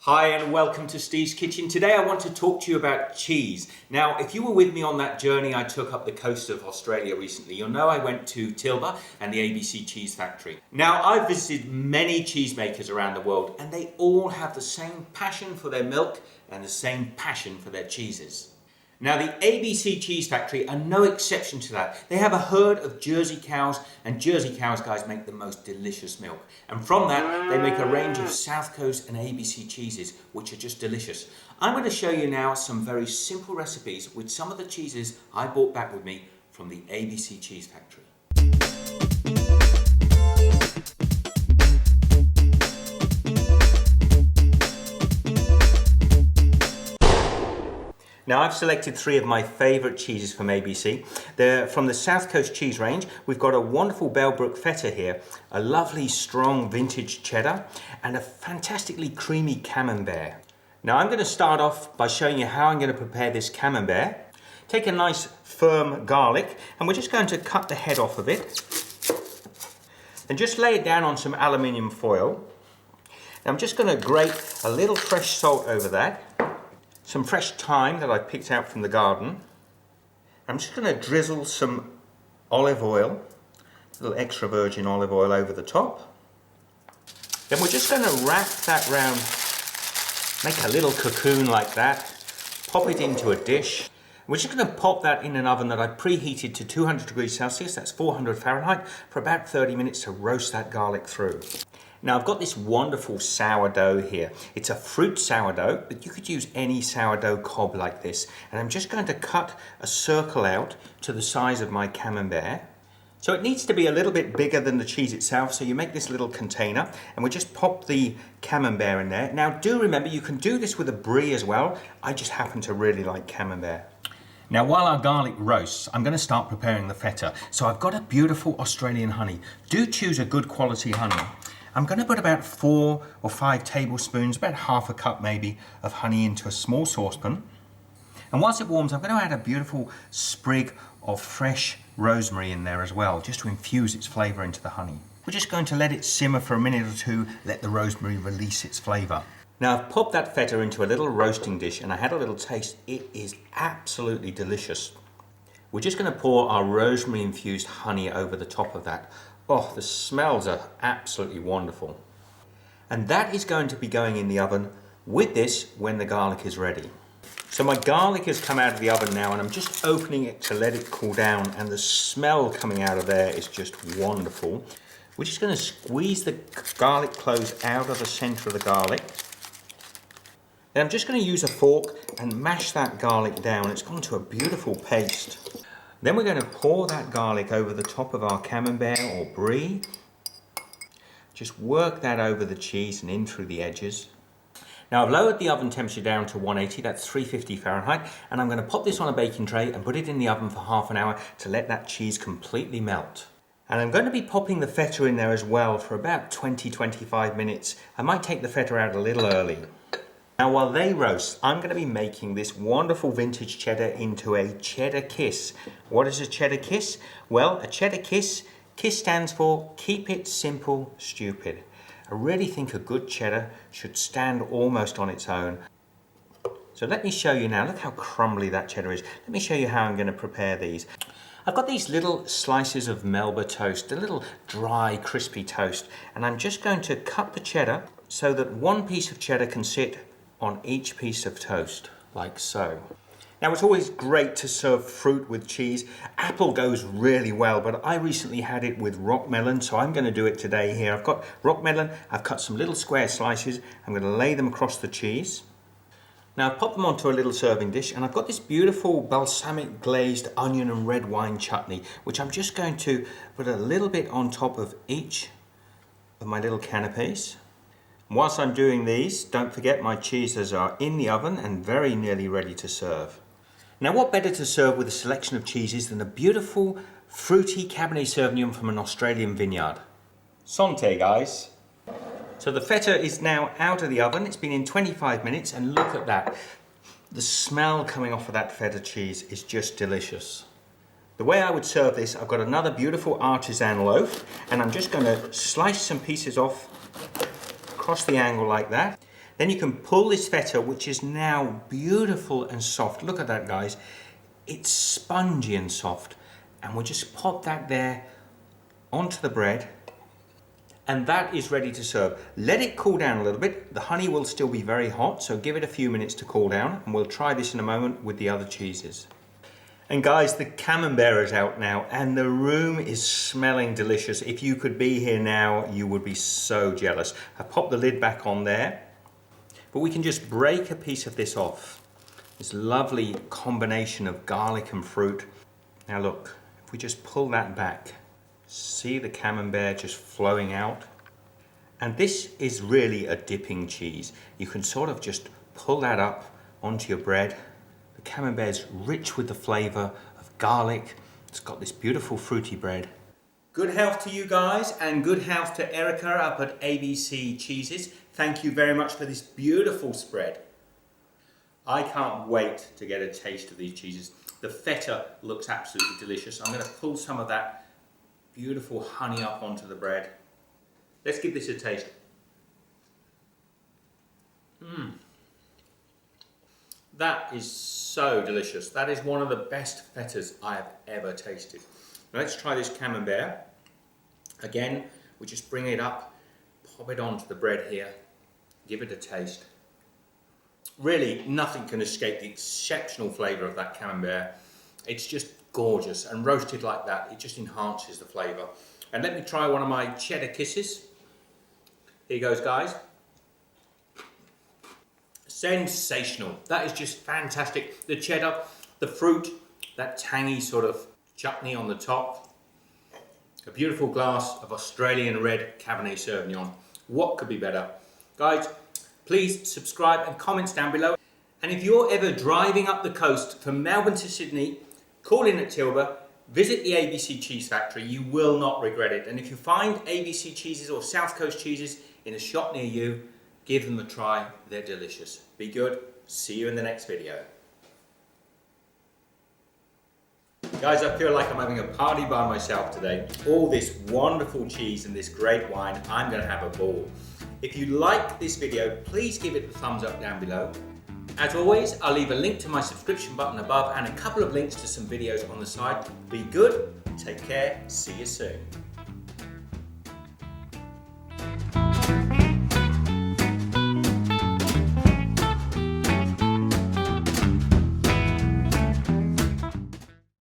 Hi and welcome to Steve's Kitchen. Today I want to talk to you about cheese. Now, if you were with me on that journey I took up the coast of Australia recently, you'll know I went to Tilba and the ABC cheese factory. Now, I've visited many cheesemakers around the world and they all have the same passion for their milk and the same passion for their cheeses. Now, the ABC Cheese Factory are no exception to that. They have a herd of Jersey cows, and Jersey cows, guys, make the most delicious milk. And from that, they make a range of South Coast and ABC cheeses, which are just delicious. I'm going to show you now some very simple recipes with some of the cheeses I brought back with me from the ABC Cheese Factory. Now, I've selected three of my favourite cheeses from ABC. They're from the South Coast cheese range. We've got a wonderful Bellbrook Feta here, a lovely strong vintage cheddar, and a fantastically creamy Camembert. Now, I'm going to start off by showing you how I'm going to prepare this Camembert. Take a nice firm garlic, and we're just going to cut the head off of it, and just lay it down on some aluminium foil. Now, I'm just going to grate a little fresh salt over that. Some fresh thyme that I picked out from the garden. I'm just going to drizzle some olive oil, a little extra virgin olive oil over the top. Then we're just going to wrap that round, make a little cocoon like that, pop it into a dish. We're just going to pop that in an oven that I preheated to 200 degrees Celsius, that's 400 Fahrenheit, for about 30 minutes to roast that garlic through. Now, I've got this wonderful sourdough here. It's a fruit sourdough, but you could use any sourdough cob like this. And I'm just going to cut a circle out to the size of my Camembert. So it needs to be a little bit bigger than the cheese itself, so you make this little container, and we just pop the Camembert in there. Now, do remember, you can do this with a Brie as well. I just happen to really like Camembert. Now, while our garlic roasts, I'm going to start preparing the feta. So I've got a beautiful Australian honey. Do choose a good quality honey. I'm going to put about 4 or 5 tablespoons, about half a cup maybe, of honey into a small saucepan. And once it warms, I'm going to add a beautiful sprig of fresh rosemary in there as well, just to infuse its flavour into the honey. We're just going to let it simmer for a minute or two, let the rosemary release its flavour. Now, I've popped that feta into a little roasting dish and I had a little taste. It is absolutely delicious. We're just going to pour our rosemary infused honey over the top of that. Oh, the smells are absolutely wonderful. And that is going to be going in the oven with this when the garlic is ready. So my garlic has come out of the oven now and I'm just opening it to let it cool down, and the smell coming out of there is just wonderful. We're just going to squeeze the garlic cloves out of the centre of the garlic. Then I'm just going to use a fork and mash that garlic down. It's gone to a beautiful paste. Then we're going to pour that garlic over the top of our Camembert or Brie. Just work that over the cheese and in through the edges. Now, I've lowered the oven temperature down to 180, that's 350 Fahrenheit, and I'm going to pop this on a baking tray and put it in the oven for half an hour to let that cheese completely melt. And I'm going to be popping the feta in there as well for about 20-25 minutes. I might take the feta out a little early. Now, while they roast, I'm going to be making this wonderful vintage cheddar into a Cheddar KISS. What is a Cheddar KISS? Well, a Cheddar KISS stands for Keep It Simple, Stupid. I really think a good cheddar should stand almost on its own. So let me show you now. Look how crumbly that cheddar is. Let me show you how I'm going to prepare these. I've got these little slices of Melba toast, a little dry, crispy toast, and I'm just going to cut the cheddar so that one piece of cheddar can sit on each piece of toast, like so. Now, it's always great to serve fruit with cheese. Apple goes really well, but I recently had it with rock melon, so I'm going to do it today here. I've got rock melon, I've cut some little square slices, I'm going to lay them across the cheese. Now, I've popped them onto a little serving dish, and I've got this beautiful balsamic glazed onion and red wine chutney, which I'm just going to put a little bit on top of each of my little canapes. Whilst I'm doing these, don't forget my cheeses are in the oven and very nearly ready to serve. Now, what better to serve with a selection of cheeses than a beautiful fruity Cabernet Sauvignon from an Australian vineyard? Santé, guys. So the feta is now out of the oven. It's been in 25 minutes and look at that. The smell coming off of that feta cheese is just delicious. The way I would serve this, I've got another beautiful artisan loaf and I'm just going to slice some pieces off across the angle like that. Then you can pull this feta, which is now beautiful and soft. Look at that, guys. It's spongy and soft. And we'll just pop that there onto the bread. And that is ready to serve. Let it cool down a little bit. The honey will still be very hot, so give it a few minutes to cool down, and we'll try this in a moment with the other cheeses. And guys, the Camembert is out now, and the room is smelling delicious. If you could be here now, you would be so jealous. I popped the lid back on there, but we can just break a piece of this off. This lovely combination of garlic and fruit. Now look, if we just pull that back, see the Camembert just flowing out. And this is really a dipping cheese. You can sort of just pull that up onto your bread. The Camembert is rich with the flavour of garlic. It's got this beautiful fruity bread. Good health to you guys, and good health to Erica up at ABC Cheeses. Thank you very much for this beautiful spread. I can't wait to get a taste of these cheeses. The feta looks absolutely delicious. I'm going to pull some of that beautiful honey up onto the bread. Let's give this a taste. That is so delicious. That is one of the best fetas I have ever tasted. Now let's try this Camembert. Again, we just bring it up, pop it onto the bread here, give it a taste. Really, nothing can escape the exceptional flavour of that Camembert. It's just gorgeous, and roasted like that, it just enhances the flavour. And let me try one of my Cheddar Kisses. Here goes, guys. Sensational. That is just fantastic. The cheddar, the fruit, that tangy sort of chutney on the top. A beautiful glass of Australian red Cabernet Sauvignon. What could be better? Guys, please subscribe and comments down below. And if you're ever driving up the coast from Melbourne to Sydney, call in at Tilba, visit the ABC Cheese Factory. You will not regret it. And if you find ABC cheeses or South Coast cheeses in a shop near you, give them a try. They're delicious. Be good. See you in the next video. Guys, I feel like I'm having a party by myself today. All this wonderful cheese and this great wine, I'm going to have a ball. If you like this video, please give it a thumbs up down below. As always, I'll leave a link to my subscription button above and a couple of links to some videos on the side. Be good, take care, see you soon.